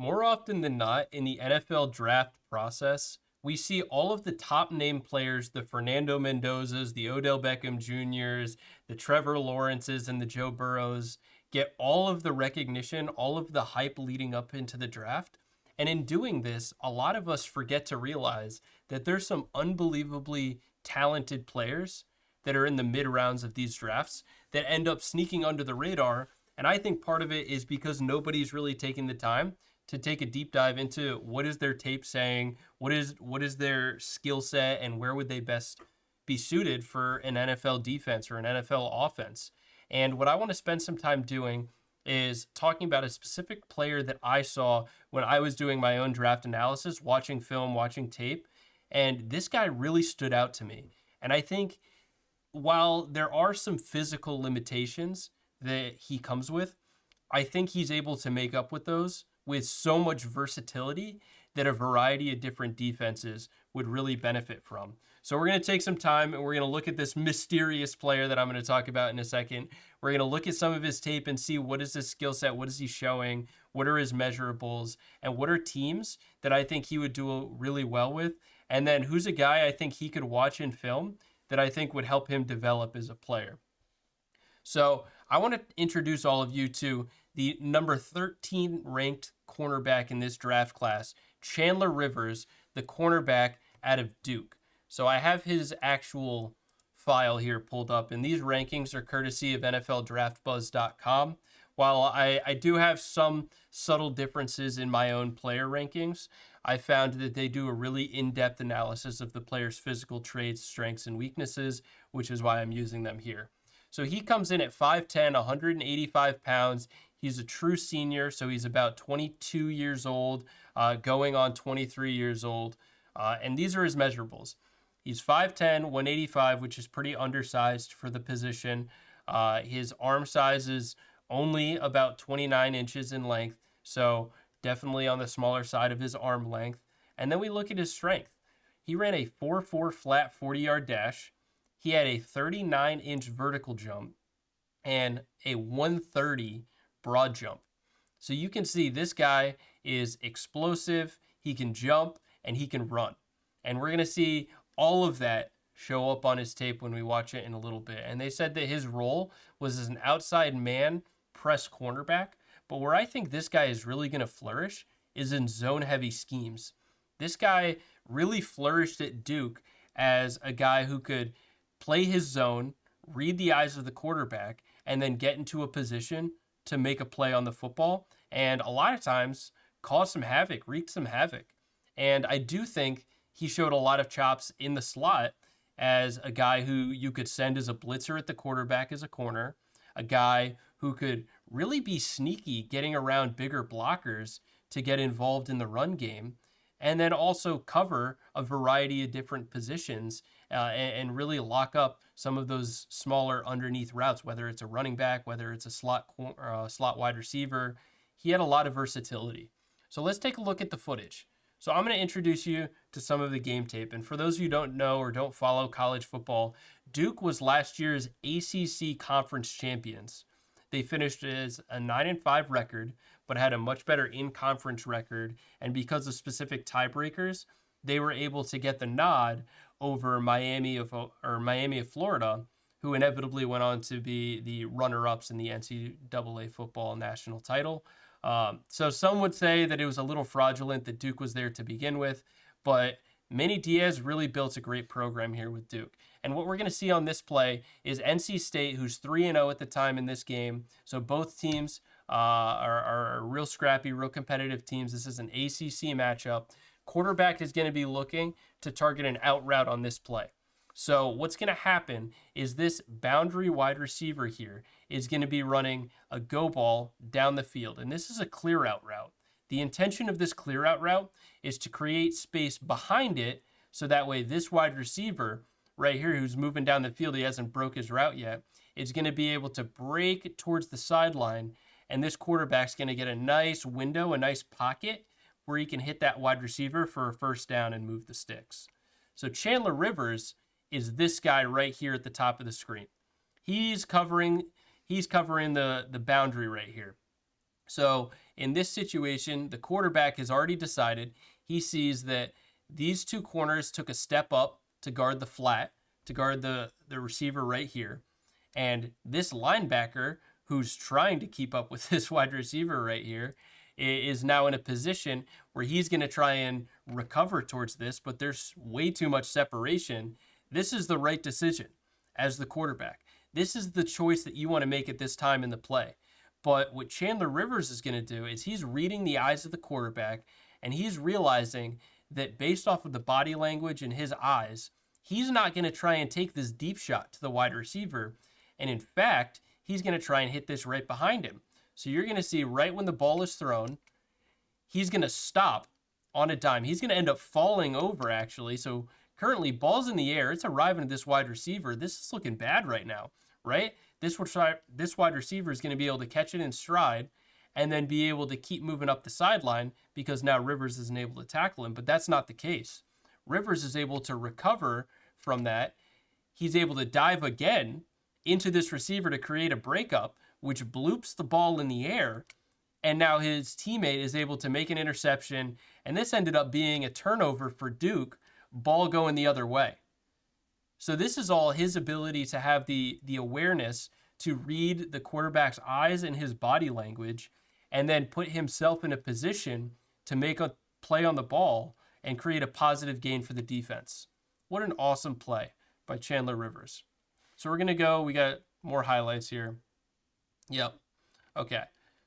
More often than not, in the NFL draft process, we see all of the top name players, the Fernando Mendozas, the Odell Beckham Juniors, the Trevor Lawrences, and the Joe Burrows get all of the recognition, all of the hype leading up into the draft. And in doing this, a lot of us forget to realize that there's some unbelievably talented players that are in the mid rounds of these drafts that end up sneaking under the radar. And I think part of it is because nobody's really taking the time to take a deep dive into what is their tape saying, what is their skill set, and where would they best be suited for an NFL defense or an NFL offense. And what I want to spend some time doing is talking about a specific player that I saw when I was doing my own draft analysis, watching film, watching tape, and this guy really stood out to me. And I think while there are some physical limitations that he comes with, I think he's able to make up with those with so much versatility that a variety of different defenses would really benefit from. So we're going to take some time and we're going to look at this mysterious player that I'm going to talk about in a second. We're going to look at some of his tape and see what is his skill set, what is he showing, what are his measurables, and what are teams that I think he would do really well with. And then who's a guy I think he could watch in film that I think would help him develop as a player. So I want to introduce all of you to the number 13 ranked cornerback in this draft class, Chandler Rivers, the cornerback out of Duke. So I have his actual file here pulled up, and these rankings are courtesy of NFLDraftBuzz.com. While I do have some subtle differences in my own player rankings, I found that they do a really in-depth analysis of the player's physical traits, strengths, and weaknesses, which is why I'm using them here. So he comes in at 5'10", 185 pounds. He's a true senior, so he's about 22 years old, going on 23 years old. And these are his measurables. He's 5'10", 185, which is pretty undersized for the position. His arm size is only about 29 inches in length, so definitely on the smaller side of his arm length. And then we look at his strength. He ran a 4.4 flat 40-yard dash. He had a 39-inch vertical jump and a 130 broad jump. So you can see this guy is explosive, he can jump, and he can run. And we're going to see all of that show up on his tape when we watch it in a little bit. And they said that his role was as an outside man press cornerback. But where I think this guy is really going to flourish is in zone-heavy schemes. This guy really flourished at Duke as a guy who could play his zone, read the eyes of the quarterback, and then get into a position to make a play on the football. And a lot of times cause some havoc, wreak some havoc. And I do think he showed a lot of chops in the slot as a guy who you could send as a blitzer at the quarterback as a corner, a guy who could really be sneaky getting around bigger blockers to get involved in the run game, and then also cover a variety of different positions and really lock up some of those smaller underneath routes, whether it's a running back, whether it's a slot wide receiver. He had a lot of versatility. So let's take a look at the footage. So I'm going to introduce you to some of the game tape. And for those of you who don't know or don't follow college football, Duke was last year's ACC conference champions. They finished as a 9-5 record, but had a much better in-conference record. And because of specific tiebreakers, they were able to get the nod over Miami of Florida, who inevitably went on to be the runner-ups in the NCAA football national title. So some would say that it was a little fraudulent that Duke was there to begin with, but Manny Diaz really built a great program here with Duke. And what we're going to see on this play is NC State, who's 3-0 at the time in this game. So both teams are real scrappy, real competitive teams. This is an ACC matchup. Quarterback is going to be looking to target an out route on this play. So what's going to happen is this boundary wide receiver here is going to be running a go ball down the field. And this is a clear out route. The intention of this clear out route is to create space behind it so that way this wide receiver right here who's moving down the field, he hasn't broke his route yet, is going to be able to break towards the sideline, and this quarterback's going to get a nice window, a nice pocket where he can hit that wide receiver for a first down and move the sticks. So Chandler Rivers is this guy right here at the top of the screen. He's covering the boundary right here. So in this situation, the quarterback has already decided. He sees that these two corners took a step up to guard the flat, to guard the receiver right here. And this linebacker, who's trying to keep up with this wide receiver right here, is now in a position where he's going to try and recover towards this, but there's way too much separation. This is the right decision as the quarterback. This is the choice that you want to make at this time in the play. But what Chandler Rivers is going to do is he's reading the eyes of the quarterback, and he's realizing that based off of the body language in his eyes, he's not going to try and take this deep shot to the wide receiver. And in fact, he's going to try and hit this right behind him. So you're going to see right when the ball is thrown, he's going to stop on a dime. He's going to end up falling over, actually. So currently, ball's in the air. It's arriving at this wide receiver. This is looking bad right now, right? This wide receiver is going to be able to catch it in stride and then be able to keep moving up the sideline because now Rivers isn't able to tackle him. But that's not the case. Rivers is able to recover from that. He's able to dive again into this receiver to create a breakup, which bloops the ball in the air. And now his teammate is able to make an interception. And this ended up being a turnover for Duke, ball going the other way. So this is all his ability to have the awareness to read the quarterback's eyes and his body language, and then put himself in a position to make a play on the ball and create a positive gain for the defense. What an awesome play by Chandler Rivers. So we're going to go, we got more highlights here. Yep. Okay.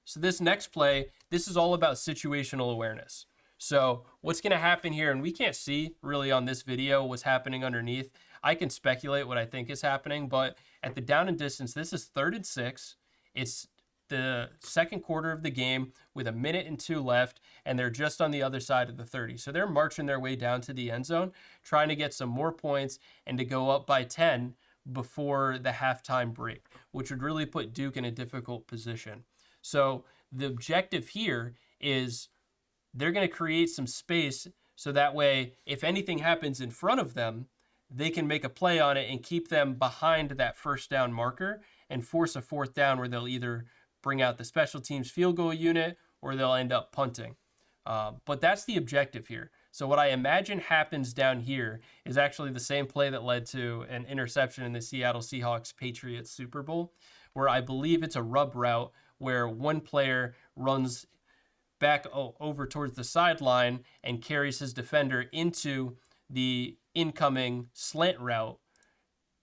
So this next play, this is all about situational awareness. So what's going to happen here, and we can't see really on this video what's happening underneath. I can speculate what I think is happening, but at the down and distance, this is 3rd and 6. It's the second quarter of the game with 1:02 left, and they're just on the other side of the 30. So they're marching their way down to the end zone, trying to get some more points and to go up by 10 before the halftime break, which would really put Duke in a difficult position. So the objective here is they're going to create some space so that way if anything happens in front of them, they can make a play on it and keep them behind that first down marker and force a 4th down where they'll either bring out the special teams field goal unit or they'll end up punting. But that's the objective here. So what I imagine happens down here is actually the same play that led to an interception in the Seattle Seahawks Patriots Super Bowl, where I believe it's a rub route where one player runs back over towards the sideline and carries his defender into the incoming slant route.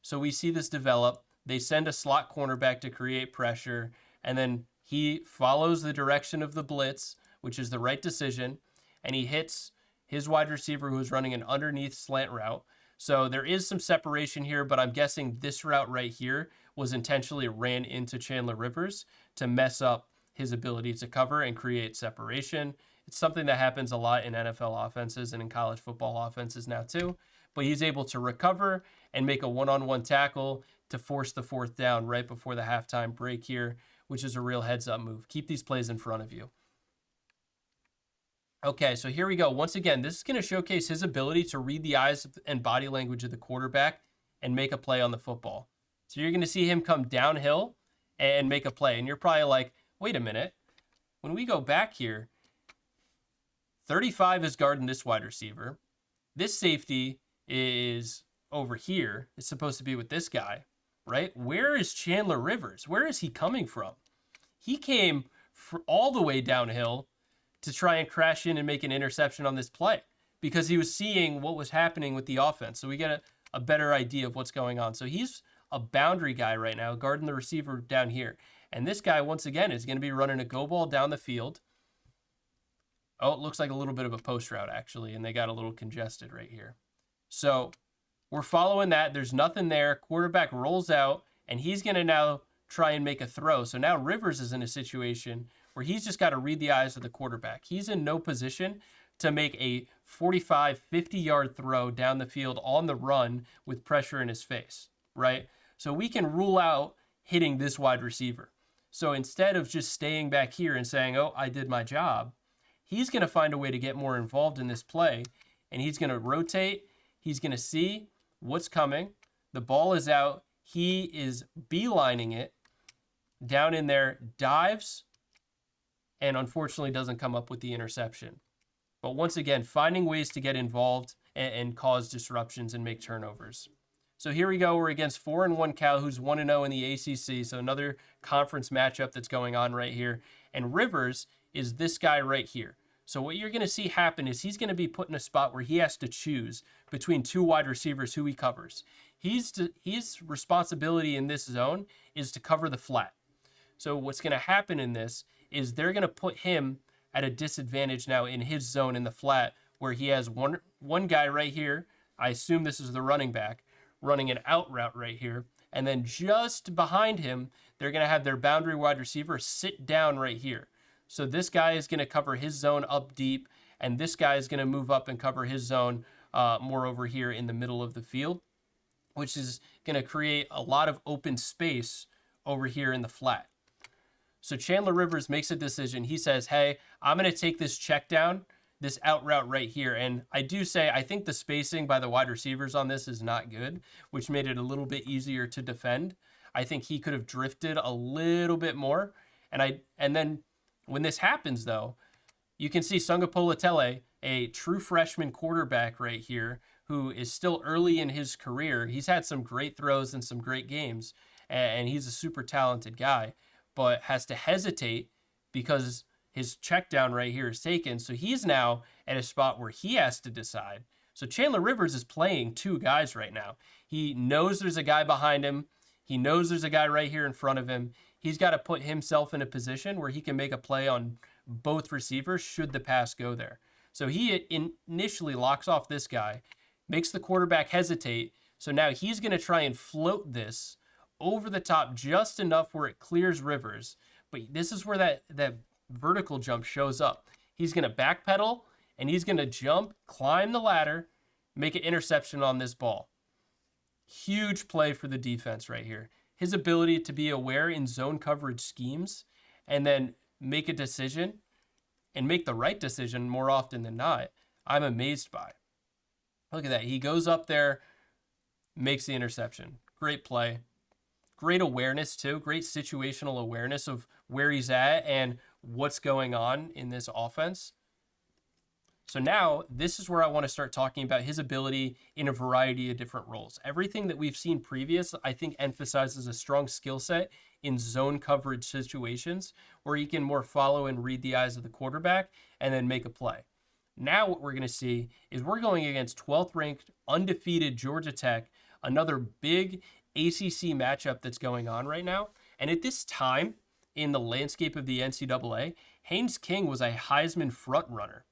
So we see this develop. They send a slot cornerback to create pressure, and then he follows the direction of the blitz, which is the right decision, and he hits his wide receiver who's running an underneath slant route. So there is some separation here, but I'm guessing this route right here was intentionally ran into Chandler Rivers to mess up his ability to cover and create separation. It's something that happens a lot in NFL offenses and in college football offenses now too. But he's able to recover and make a one-on-one tackle to force the 4th down right before the halftime break here, which is a real heads-up move. Keep these plays in front of you. Okay, so here we go. Once again, this is going to showcase his ability to read the eyes and body language of the quarterback and make a play on the football. So you're going to see him come downhill and make a play. And you're probably like, wait a minute. When we go back here, 35 is guarding this wide receiver. This safety is over here. It's supposed to be with this guy, right? Where is Chandler Rivers? Where is he coming from? He came all the way downhill to try and crash in and make an interception on this play because he was seeing what was happening with the offense. So we get a better idea of what's going on. So he's a boundary guy right now, guarding the receiver down here. And this guy, once again, is going to be running a go ball down the field. Oh, it looks like a little bit of a post route, actually, and they got a little congested right here. So we're following that. There's nothing there. Quarterback rolls out, and he's going to now try and make a throw. So now Rivers is in a situation where he's just got to read the eyes of the quarterback. He's in no position to make a 45, 50-yard throw down the field on the run with pressure in his face, right? So we can rule out hitting this wide receiver. So instead of just staying back here and saying, oh, I did my job, he's going to find a way to get more involved in this play, and he's going to rotate. He's going to see what's coming. The ball is out. He is beelining it down in there, dives, and unfortunately doesn't come up with the interception. But once again, finding ways to get involved and cause disruptions and make turnovers. So here we go. We're against 4-1 Cal, who's 1-0 in the ACC. So another conference matchup that's going on right here. And Rivers is this guy right here. So what you're going to see happen is he's going to be put in a spot where he has to choose between two wide receivers who he covers. His responsibility in this zone is to cover the flat. So what's going to happen in this is they're going to put him at a disadvantage now in his zone in the flat, where he has one guy right here. I assume this is the running back running an out route right here. And then just behind him, they're going to have their boundary wide receiver sit down right here. So this guy is going to cover his zone up deep, and this guy is going to move up and cover his zone more over here in the middle of the field, which is going to create a lot of open space over here in the flat. So Chandler Rivers makes a decision. He says, hey, I'm going to take this check down, this out route right here. And I do say, I think the spacing by the wide receivers on this is not good, which made it a little bit easier to defend. I think he could have drifted a little bit more. And then when this happens, though, you can see Sungapolatele, a true freshman quarterback right here, who is still early in his career. He's had some great throws and some great games, and he's a super talented guy, but has to hesitate because his check down right here is taken. So he's now at a spot where he has to decide. So Chandler Rivers is playing two guys right now. He knows there's a guy behind him. He knows there's a guy right here in front of him. He's got to put himself in a position where he can make a play on both receivers should the pass go there. So he initially locks off this guy, makes the quarterback hesitate. So now he's going to try and float this over the top just enough where it clears Rivers. But this is where that vertical jump shows up. He's going to backpedal, and he's going to jump, climb the ladder, make an interception on this ball. Huge play for the defense right here. His ability to be aware in zone coverage schemes and then make a decision and make the right decision more often than not, I'm amazed by. Look at that. He goes up there, makes the interception. Great play. Great awareness, too. Great situational awareness of where he's at and what's going on in this offense. So now this is where I want to start talking about his ability in a variety of different roles. Everything that we've seen previous, I think, emphasizes a strong skill set in zone coverage situations where he can more follow and read the eyes of the quarterback and then make a play. Now what we're going to see is we're going against 12th ranked undefeated Georgia Tech, another big ACC matchup that's going on right now. And at this time in the landscape of the NCAA, Haynes King was a Heisman front runner.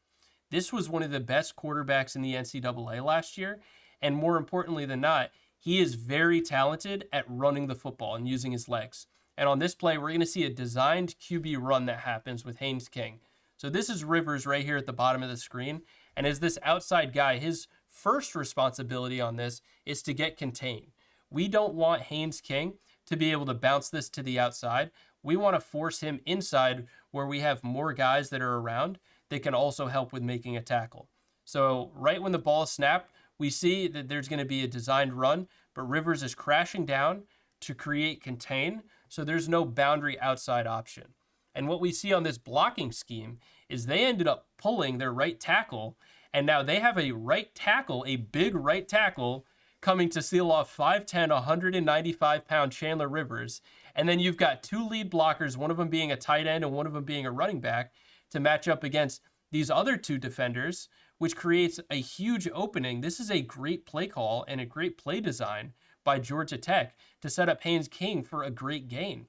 This was one of the best quarterbacks in the NCAA last year. And more importantly than not, he is very talented at running the football and using his legs. And on this play, we're going to see a designed QB run that happens with Haynes King. So this is Rivers right here at the bottom of the screen. And as this outside guy, his first responsibility on this is to get contained. We don't want Haynes King to be able to bounce this to the outside. We want to force him inside where we have more guys that are around that can also help with making a tackle. So right when the ball is snapped, we see that there's going to be a designed run, but Rivers is crashing down to create contain, so there's no boundary outside option. And what we see on this blocking scheme is they ended up pulling their right tackle, and now they have a right tackle, a big right tackle, coming to seal off 5'10", 195-pound Chandler Rivers. And then you've got two lead blockers, one of them being a tight end and one of them being a running back, to match up against these other two defenders, which creates a huge opening. This is a great play call and a great play design by Georgia Tech to set up Haynes King for a great gain.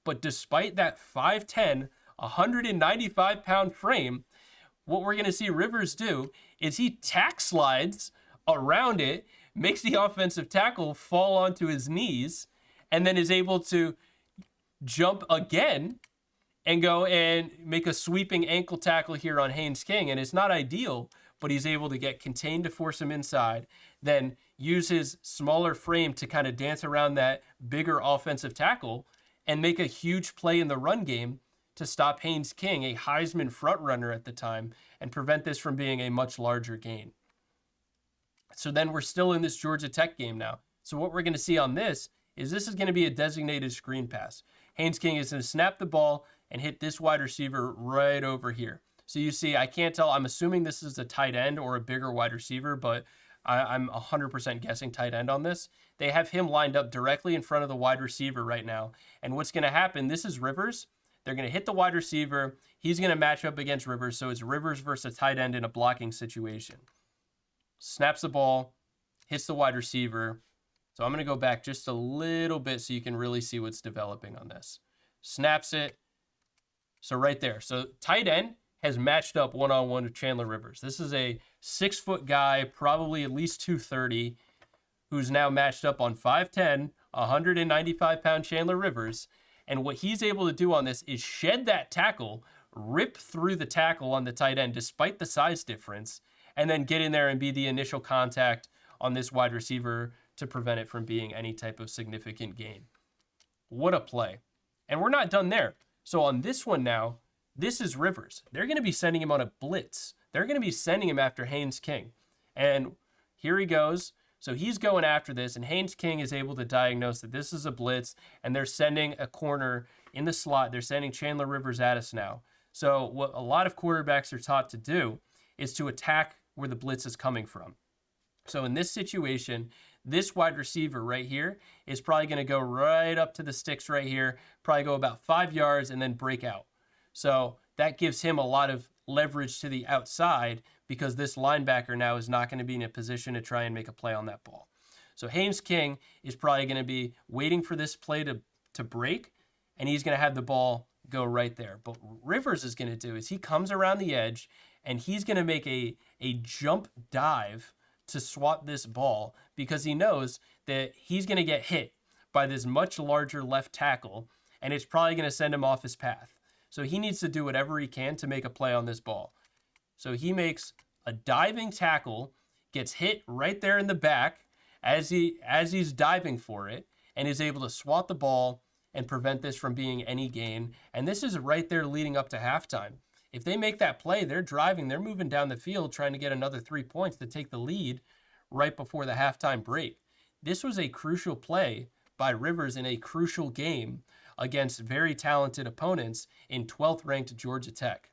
But despite that 5'10", 195-pound frame, what we're going to see Rivers do is he tack slides around it, makes the offensive tackle fall onto his knees, and then is able to jump again and go and make a sweeping ankle tackle here on Haynes King. And it's not ideal, but he's able to get contained to force him inside, then use his smaller frame to kind of dance around that bigger offensive tackle and make a huge play in the run game to stop Haynes King, a Heisman front runner at the time, and prevent this from being a much larger gain. So then we're still in this Georgia Tech game now. So what we're going to see on this is going to be a designated screen pass. Haynes King is going to snap the ball, and hit this wide receiver right over here. So you see, I can't tell. I'm assuming this is a tight end or a bigger wide receiver, but I'm 100% guessing tight end on this. They have him lined up directly in front of the wide receiver right now. And what's going to happen, this is Rivers. They're going to hit the wide receiver. He's going to match up against Rivers. So it's Rivers versus a tight end in a blocking situation. Snaps the ball, hits the wide receiver. So I'm going to go back just a little bit so you can really see what's developing on this. Snaps it. So right there. So tight end has matched up one-on-one with Chandler Rivers. This is a 6-foot guy, probably at least 230, who's now matched up on 5'10", 195-pound Chandler Rivers. And what he's able to do on this is shed that tackle, rip through the tackle on the tight end despite the size difference, and then get in there and be the initial contact on this wide receiver to prevent it from being any type of significant gain. What a play. And we're not done there. So on this one now, this is Rivers. They're going to be sending him on a blitz. They're going to be sending him after Haynes King. And here he goes. So he's going after this, and Haynes King is able to diagnose that this is a blitz, and they're sending a corner in the slot. They're sending Chandler Rivers at us now. So what a lot of quarterbacks are taught to do is to attack where the blitz is coming from. So in this situation, this wide receiver right here is probably going to go right up to the sticks right here, probably go about 5 yards and then break out. So that gives him a lot of leverage to the outside because this linebacker now is not going to be in a position to try and make a play on that ball. So Haynes King is probably going to be waiting for this play to break, and he's going to have the ball go right there. But what Rivers is going to do is he comes around the edge, and he's going to make a jump dive to swat this ball because he knows that he's going to get hit by this much larger left tackle, and it's probably going to send him off his path. So he needs to do whatever he can to make a play on this ball. So he makes a diving tackle, gets hit right there in the back as he's diving for it, and is able to swat the ball and prevent this from being any gain. And this is right there leading up to halftime. If they make that play, they're driving, they're moving down the field trying to get another 3 points to take the lead right before the halftime break. This was a crucial play by Rivers in a crucial game against very talented opponents in 12th ranked Georgia Tech.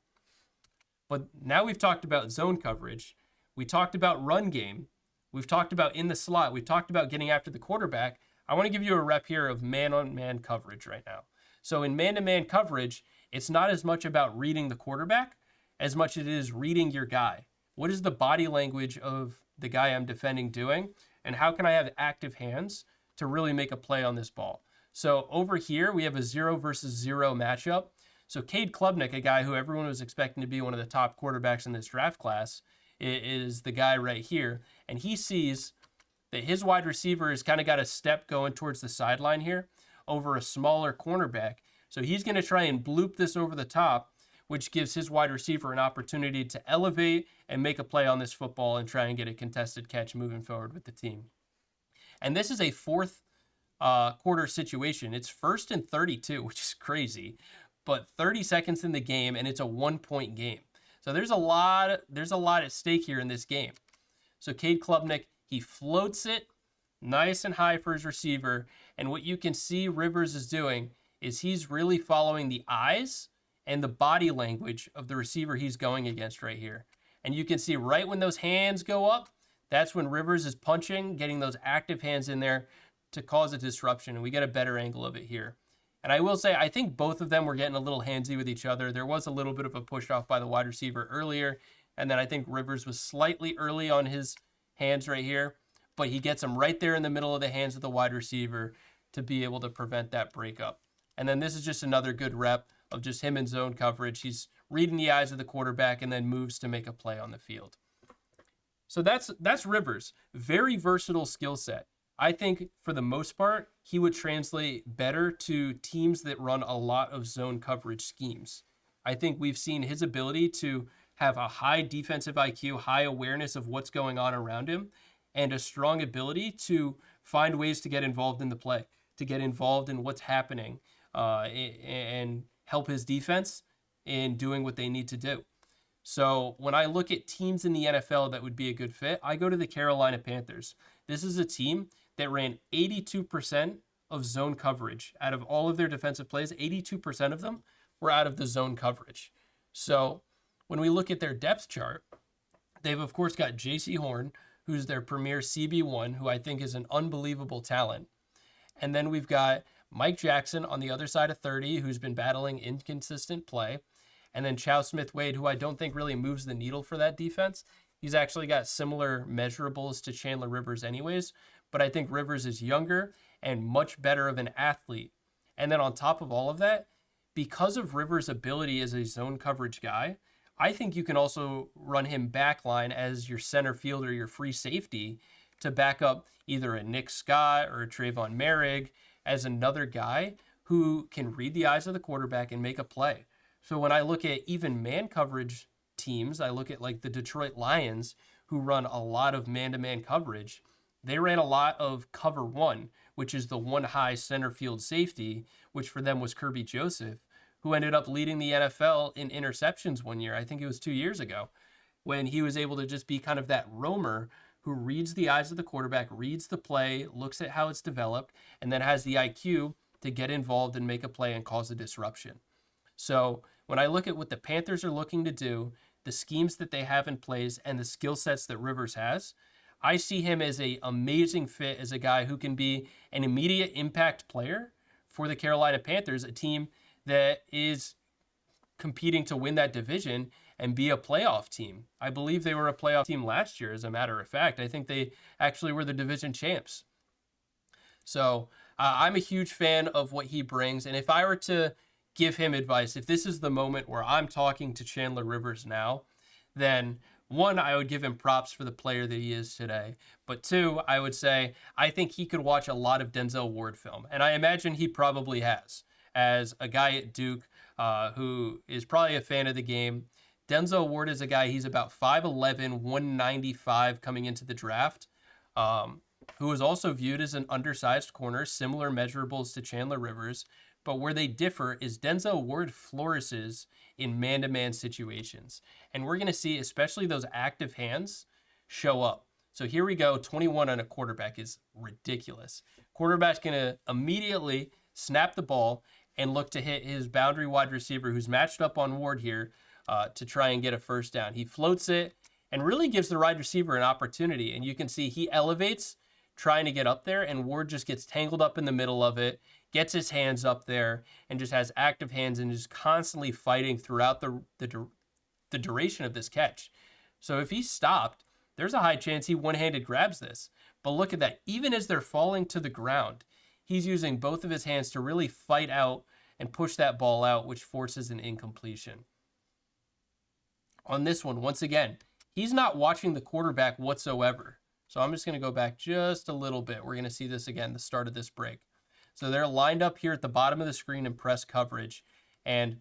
But now we've talked about zone coverage. We talked about run game. We've talked about in the slot. We've talked about getting after the quarterback. I want to give you a rep here of man-on-man coverage right now. So in man-to-man coverage, it's not as much about reading the quarterback as much as it is reading your guy. What is the body language of the guy I'm defending doing? And how can I have active hands to really make a play on this ball? So over here, we have a 0 versus 0 matchup. So Cade Klubnik, a guy who everyone was expecting to be one of the top quarterbacks in this draft class, is the guy right here. And he sees that his wide receiver has kind of got a step going towards the sideline here over a smaller cornerback. So he's going to try and bloop this over the top, which gives his wide receiver an opportunity to elevate and make a play on this football and try and get a contested catch moving forward with the team. And this is a fourth quarter situation. It's 1st and 32, which is crazy, but 30 seconds in the game, and it's a 1-point game. So there's a lot at stake here in this game. So Cade Klubnik, he floats it nice and high for his receiver, and what you can see Rivers is doing is he's really following the eyes and the body language of the receiver he's going against right here. And you can see right when those hands go up, that's when Rivers is punching, getting those active hands in there to cause a disruption, and we get a better angle of it here. And I will say, I think both of them were getting a little handsy with each other. There was a little bit of a push off by the wide receiver earlier, and then I think Rivers was slightly early on his hands right here, but he gets him right there in the middle of the hands of the wide receiver to be able to prevent that breakup. And then this is just another good rep of just him in zone coverage. He's reading the eyes of the quarterback and then moves to make a play on the field. So that's Rivers. Very versatile skill set. I think for the most part, he would translate better to teams that run a lot of zone coverage schemes. I think we've seen his ability to have a high defensive IQ, high awareness of what's going on around him, and a strong ability to find ways to get involved in the play, to get involved in what's happening, and help his defense in doing what they need to do. So when I look at teams in the NFL that would be a good fit, I go to the Carolina Panthers. This is a team that ran 82% of zone coverage. Out of all of their defensive plays, 82% of them were out of the zone coverage. So when we look at their depth chart, they've, of course, got J.C. Horn, who's their premier CB1, who I think is an unbelievable talent. And then we've got Mike Jackson on the other side of 30, who's been battling inconsistent play. And then Chow Smith-Wade, who I don't think really moves the needle for that defense. He's actually got similar measurables to Chandler Rivers anyways, but I think Rivers is younger and much better of an athlete. And then on top of all of that, because of Rivers' ability as a zone coverage guy, I think you can also run him backline as your center fielder, your free safety, to back up either a Nick Scott or a Trayvon Merrick as another guy who can read the eyes of the quarterback and make a play. So when I look at even man coverage teams, I look at like the Detroit Lions, who run a lot of man-to-man coverage. They ran a lot of cover one, which is the one high center field safety, which for them was Kirby Joseph, who ended up leading the NFL in interceptions one year. I think it was 2 years ago, when he was able to just be kind of that roamer who reads the eyes of the quarterback, reads the play, looks at how it's developed, and then has the IQ to get involved and make a play and cause a disruption. So when I look at what the Panthers are looking to do, the schemes that they have in place, and the skill sets that Rivers has, I see him as an amazing fit as a guy who can be an immediate impact player for the Carolina Panthers, a team that is competing to win that division and be a playoff team. I believe they were a playoff team last year, as a matter of fact. I think they actually were the division champs. So I'm a huge fan of what he brings. And if I were to give him advice, if this is the moment where I'm talking to Chandler Rivers now, then one, I would give him props for the player that he is today. But two, I would say I think he could watch a lot of Denzel Ward film. And I imagine he probably has, as a guy at Duke who is probably a fan of the game. Denzel Ward is a guy, he's about 5'11", 195 coming into the draft, who is also viewed as an undersized corner, similar measurables to Chandler Rivers. But where they differ is Denzel Ward flourishes in man-to-man situations. And we're going to see especially those active hands show up. So here we go, 21 on a quarterback is ridiculous. Quarterback's going to immediately snap the ball and look to hit his boundary wide receiver who's matched up on Ward here to try and get a first down. He floats it and really gives the wide receiver an opportunity. And you can see he elevates trying to get up there, and Ward just gets tangled up in the middle of it, gets his hands up there, and just has active hands and is constantly fighting throughout the duration of this catch. So if he stopped, there's a high chance he one-handed grabs this. But look at that. Even as they're falling to the ground, he's using both of his hands to really fight out and push that ball out, which forces an incompletion. On this one, once again, he's not watching the quarterback whatsoever. So I'm just going to go back just a little bit. We're going to see this again, the start of this break. So they're lined up here at the bottom of the screen in press coverage. And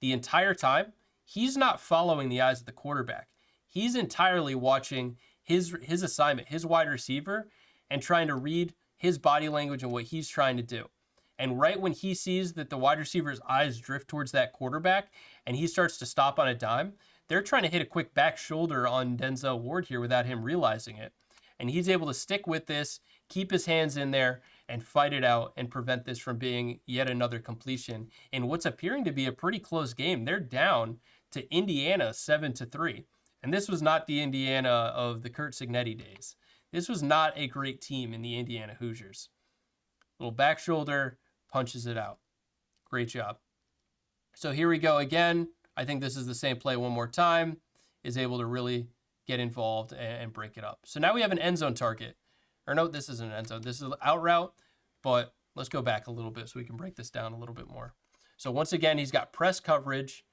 the entire time, he's not following the eyes of the quarterback. He's entirely watching his assignment, his wide receiver, and trying to read his body language and what he's trying to do. And right when he sees that the wide receiver's eyes drift towards that quarterback and he starts to stop on a dime, they're trying to hit a quick back shoulder on Denzel Ward here without him realizing it. And he's able to stick with this, keep his hands in there, and fight it out and prevent this from being yet another completion in what's appearing to be a pretty close game. They're down to Indiana 7-3. And this was not the Indiana of the Curt Cignetti days. This was not a great team in the Indiana Hoosiers. Little back shoulder, punches it out. Great job. So here we go again. I think this is the same play one more time. Is able to really get involved and break it up. So now we have an end zone target. Or no, this isn't an end zone. This is an out route, but let's go back a little bit so we can break this down a little bit more. So once again, he's got press coverage.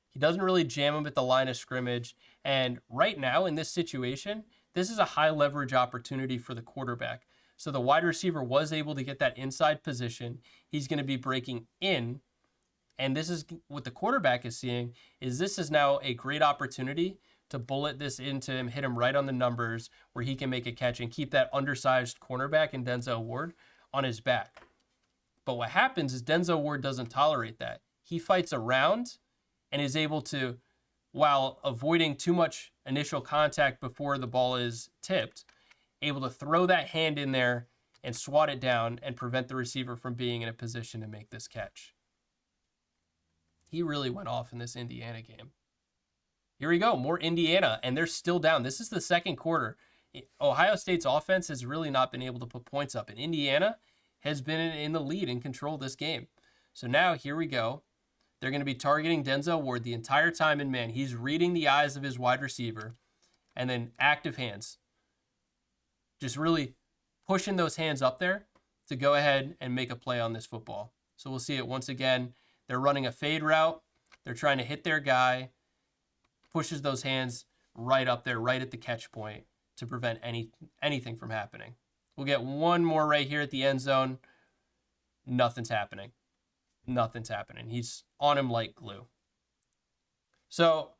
He doesn't really jam him at the line of scrimmage. And right now in this situation, this is a high leverage opportunity for the quarterback. So the wide receiver was able to get that inside position. He's going to be breaking in. And this is what the quarterback is seeing, is this is now a great opportunity to bullet this into him, hit him right on the numbers where he can make a catch and keep that undersized cornerback in Denzel Ward on his back. But what happens is Denzel Ward doesn't tolerate that. He fights around and is able to, while avoiding too much initial contact before the ball is tipped, able to throw that hand in there and swat it down and prevent the receiver from being in a position to make this catch. He really went off in this Indiana game. Here we go, more Indiana, and they're still down. This is the second quarter. Ohio State's offense has really not been able to put points up, and Indiana has been in the lead and control this game. So now here we go. They're going to be targeting Denzel Ward the entire time, and man, he's reading the eyes of his wide receiver, and then active hands. Just really pushing those hands up there to go ahead and make a play on this football. So we'll see it once again. They're running a fade route. They're trying to hit their guy. Pushes those hands right up there, right at the catch point to prevent anything from happening. We'll get one more right here at the end zone. Nothing's happening. Nothing's happening. He's on him like glue. So,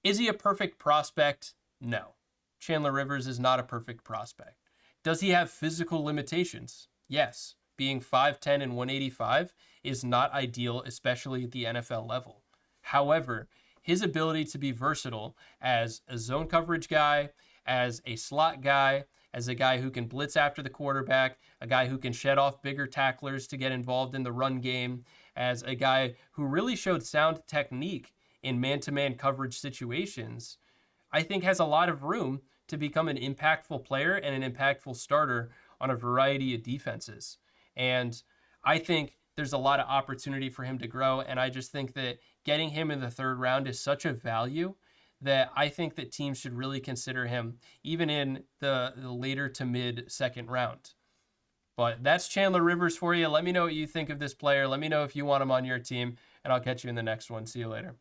is he a perfect prospect? No. Chandler Rivers is not a perfect prospect. Does he have physical limitations? Yes. Being 5'10 and 185 is not ideal, especially at the NFL level. However, his ability to be versatile as a zone coverage guy, as a slot guy, as a guy who can blitz after the quarterback, a guy who can shed off bigger tacklers to get involved in the run game, as a guy who really showed sound technique in man-to-man coverage situations, I think has a lot of room to become an impactful player and an impactful starter on a variety of defenses. And I think there's a lot of opportunity for him to grow, and I just think that getting him in the third round is such a value that I think that teams should really consider him even in the later to mid second round. But that's Chandler Rivers for you. Let me know what you think of this player. Let me know if you want him on your team, and I'll catch you in the next one. See you later.